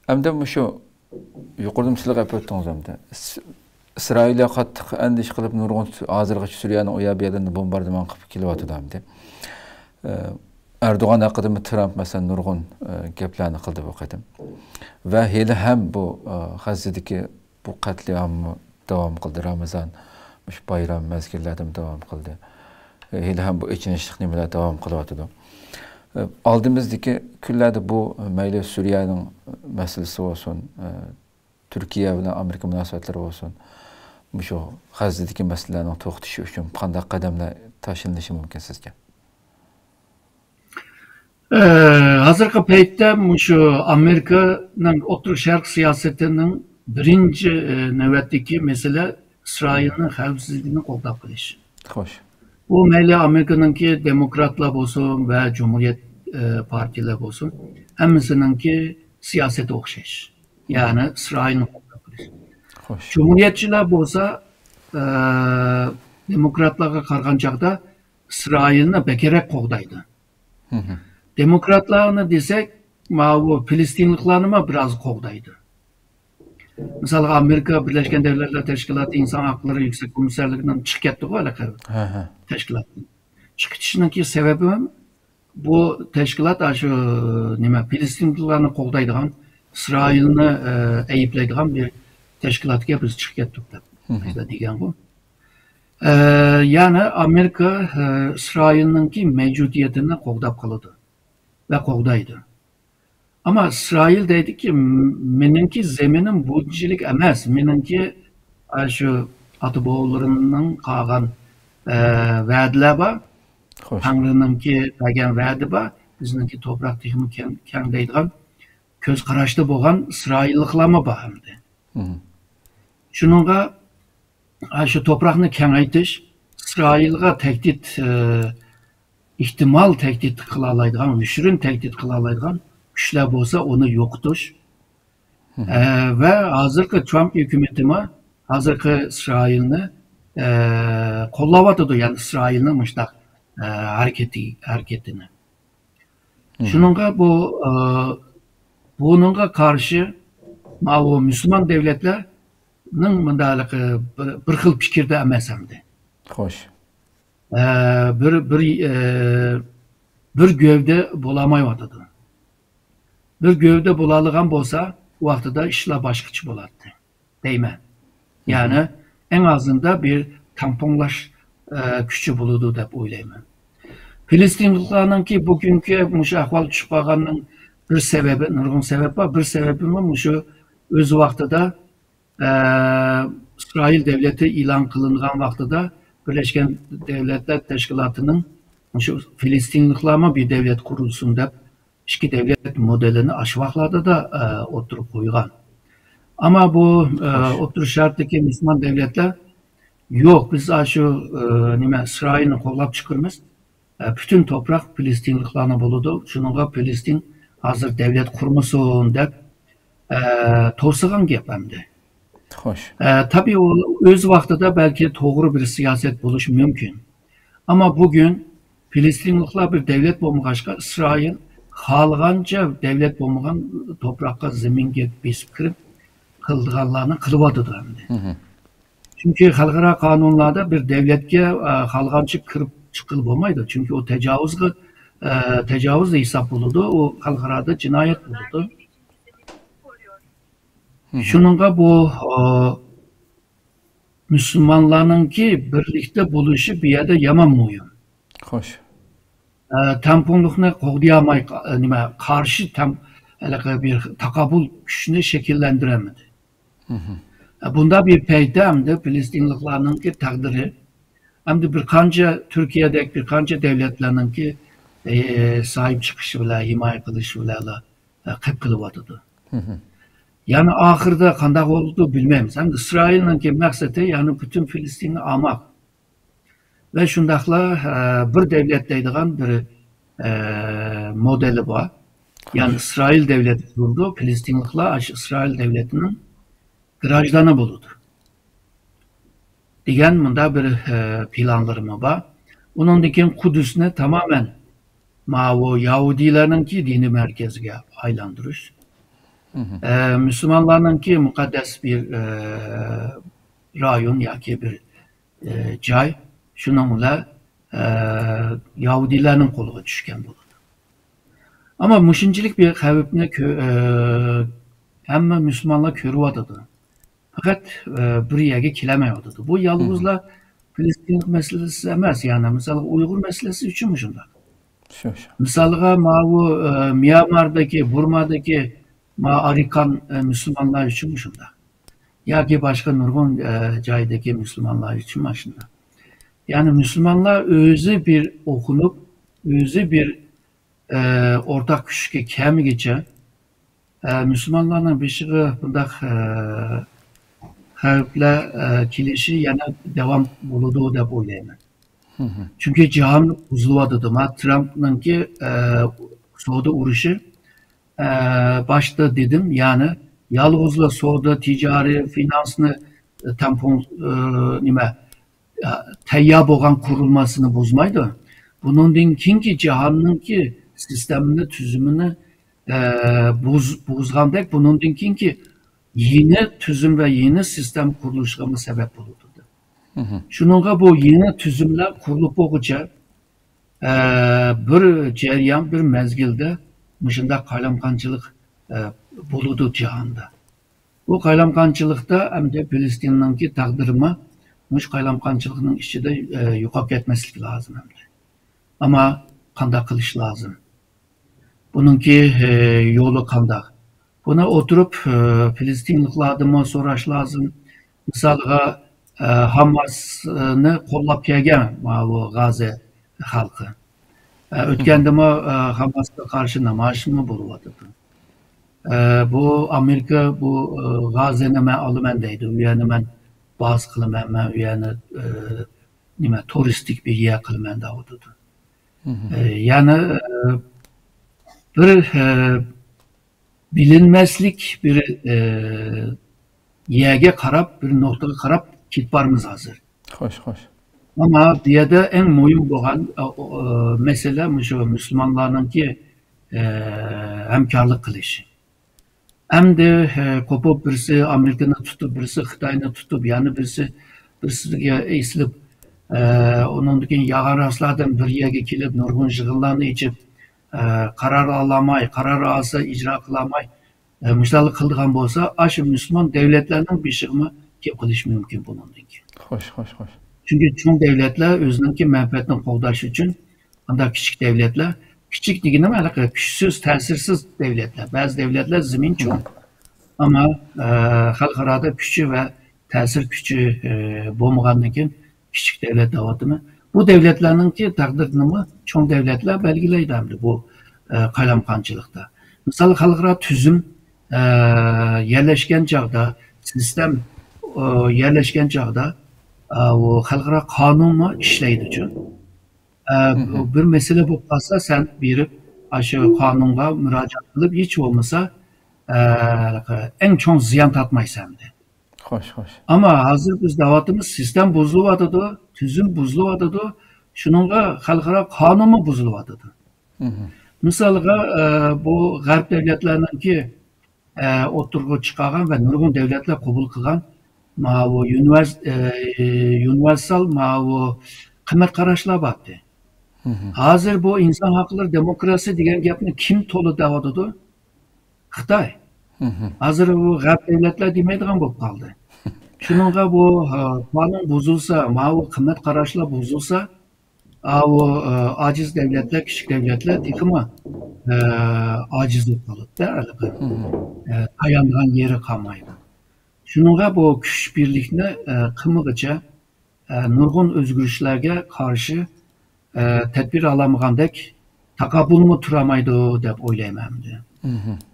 Hem şu yukarıda sizler yapıyordunuz hem de. İsrail'e qattiq endiş qılıp nurgun hazırgı Suriyanın oya bir yerinde bombardıman qılıp kelyaptı hem de. Erdoğan hakkında Trump mesela nurgun geplerini qıldı bu qadım. Ve hele hem bu Gazze'deki bu katliamı devam qıldı. Ramazan bayram mezgillerden devam qıldı. Hele hem bu içinişlik nimeler devam qılıptı. Aldığımızdaki küllerde bu meyli Suriye'nin meselesi olsun, Türkiye ve Amerika münasebetleri olsun, şu Gazze'deki meselelerin toxtuşu üçün qanday qadamlar taşınışı mümkün sizce? Hazırkı peytde şu Amerika'nın oturuq şark siyasetinin birinci növbetdeki mesele İsrail'in xavfsizliğini qoldab qilish. Xoş. Bu meyli Amerika'nınki demokratlar olsun ve Cumhuriyet partiler olsun, hemisininki siyasete okşayış. Yani İsrail'in qoldab qilish. Xoş. Cumhuriyetçiler olsa demokratlarga qargan çağda İsrail'ni bekerek qoğdaydı. Demokratlarını desek, bu Filistinliklarını biraz qoğdaydı. Mesela Amerika Birleşken Devletler Teşkilatı İnsan Hakları Yüksek Komiserliğinden çık etti o öyle teşkilatın. Çıkışındaki sebebi bu teşkilat şu Filistinliklarını qoğdaydıgan, İsrail'ni eyipleydigan bir teşkilatga biz çık ettik de degen bu. Yani Amerika İsrail'ninki mevcudiyetini qoğdab kalıdı ve qoğdaydı. Ama İsrail dedi ki, meninki zeminim buncilik emas, meninki şu atıboğullarının qalan vədiler var, Tanrı'nınki vergen vədi var, bizninki toprak tiximi kən deydiğen, köz qaraşlı boğan İsrailliklarma var hem de. Şununla şu toprağını kengaytiş, İsrail'e tehdit, ihtimal tehdit kılalaydıgan, müşrin tehdit kılalaydıgan güçler olsa onu yoktuş. Ve hazırki Trump hükümetime, hazırki İsrail'ini kollavadıdı, yani İsrail'in müştak hareketini. Şununla bununla karşı o Müslüman devletler bir xil fikirde emas hamdi. Xoş. Bir gövde bulamayıvatıdı. Bir gövde bulalığan bolsa, o vaxtıda işler başqaça bolardı. Deymen. Yani en azında bir tamponlaş küçü buludu dep oylayman. Filistinliklarının ki bugünkü muşu ahval çıkmağının bir sebebi, nurgun sebep var, bir sebebi mi şu öz vaxtıda İsrail devleti ilan kılınğan vaxtıda Birleşken Devletler Teşkilatı'nın şu Filistinliklarma bir devlet kurulsun dep iki devlet modelini aşvaqlarda da oturup koygan. Ama bu oturuş şarttaki Müslüman devletler yok, biz şu İsrail'ini kollap çıkırmız. Bütün toprak Filistinliklarına buludu. Şununla Filistin hazır devlet kurmusun dep tosuğan gep hemdi. Tabii o öz vaxtıda belki doğru bir siyaset buluş mümkün. Ama bugün Filistinliklar bir devlet bulmuşka İsrail halganca devlet bulmuğan toprakka zeminge besip kirip kıldığanlarını kılıvadıdır hem. Çünkü halkara kanunlarda bir devletke halgancı kırıp çıkılıp olmaydı. Çünkü o tecavüz de hesap buludu. O halkarada cinayet buludu. Şununla bu Müslümanlarınki birlikte buluşu bir yerde yamanmıyor. Xoş. Tamponluğuna qoğdayamay, karşı bir takabul güçünü şekillendiremedi. Bunda bir peyde hem de Filistinliklarınki takdiri, hem de bir kanca Türkiye'deki bir kanca devletlerinin sahip çıkışı bile, himaye kılışı bile kıp kılıvadıdı. Yani ahırda kandak oldu bilmemiz. Hem de İsrail'in maksatı yani bütün Filistin'i almak. Ve şundakla bir devletteydiğen bir modeli var. Yani İsrail devleti kuruldu. Filistinlikler İsrail devletinin garajlarını buldu. Diyen bunda bir planlarımı var. Onun dikin Kudüs'ne tamamen o Yahudilerin ki dini merkezine aylandırış. Müslümanlarınki mukaddes bir rayon yoki bir joy shuningla Yahudilarning qo'liga tushgan bo'ladi. Ammo mushunchalik bir xavfni hamma musulmonlar ko'ryotadi. Faqat bir yerga kelmayotadi. Bu yolg'izlar Filistin meselesi emas, yani mesela Uygur meselesi için mi şunlar? Misalga bu Myanmar'daki, Burma'daki Arikan Müslümanlar için mi şunlar? Ya ki başka nurgun caydaki Müslümanlar için mi şunlar? Yani Müslümanlar özü bir okunup, özü bir ortak güçke kemi geçe, Müslümanların bir şey bunda xavflar kelişi yana devam buludu deb o'ylayman. Çünkü cihan buzuluyordu. Trump'nınki Soğuda urushi başta dedim, yani yalğızla Soğuda ticari finansını tampon tayyab olan kurulmasını bozmaydı. Bunun ki cihanınki sistemini, tüzümünü bozgandek, bunun ki yeni tüzüm ve yeni sistem kuruluşuna sebep olurdu. Şununla bu yeni tüzümler kurulup olunca bir cereyan, bir mezgilde mışında kaylamkançılık buludu cihanda. Bu kaylamkançılıkta hem de Filistin'inki takdirimi muş kaylamkançılığının içinde yukarı etmesi lazım hem de. Ama kanda kılış lazım. Bununki yolu kanda. Buna oturup Filistinliklardan soraş lazım. Mesela Hamas'ını kollap gelgen bu Gazze halkı. Ötkende mi Hamas'a karşı namaşını buluyordu. Bu Amerika bu Gazze'ne men alımendeydi. Yani ben bazı kılımem, yani turistik bir yer kılımende oldu. Yani bir bilinmezlik bir yerge karab, bir noktaya karab kitbarımız hazır. Hoş. Ama bir yerde en mühim olan mesele Müslümanların ki hemkarlık kılışı. Hem de kopup birisi Amerika'nı tutup, birisi Xitay'ını tutup, yani birisi eğisilip onundaki yağar aslardan bir yerge kelip, nurgun jığıllarını içip, karar alamay, karar alsa icra kılamay, müştalık kıldıgan bolsa, aşı Müslüman devletlerinin bir şığımı kep kılış mümkün bunundaki. Hoş. Çünkü çoğun devletler özününki menfaatini qoğdaş için, anda küçük devletler, küçük digine mi alakalı, güçsüz, tesirsiz devletler. Bazı devletler zemin çoğun. Ama halkarada güçü ve tesir güçü bulmağındaki küçük devlet davatımı. Bu devletlerin ki takdirini çoğun devletler belgileydi bu kaylamkançılıkta. Mesela halkara tüzüm yerleşken çağda, sistem yerleşken çağda o halkara kanun mu işleydi çünkü. Bir mesele bu kalsa sen bir aşı kanunga müracaat kılıp hiç olmasa en çok ziyan tatmaysan de. Hoş. Ama hazır biz davatımız sistem bozuluyordu, tüzüm bozuluyordu. Şununla halkara kanun mu bozuluyordu. Mesela bu Garp devletlerinin ki oturgu çıkaran ve nurgun devletler kabul kılan universal kıymet kararlar baktı. Hazır bu insan hakları, demokrasi degen gapni kim tolu davadıdı? Xitay. Hazır bu Garp devletler demeydiğen bu kaldı. Şununla bu kanun bozulsa, bu kıymet kararlar bozulsa, o aciz devletler, küçük devletler tekimi acizlik kalıp dayandıran yeri kalmaydı. Şununla bu güç birlikini kımıgıca nurgun özgürlüklerge karşı tedbir alamagandek takabul mu turamaydı dep oylaymandı.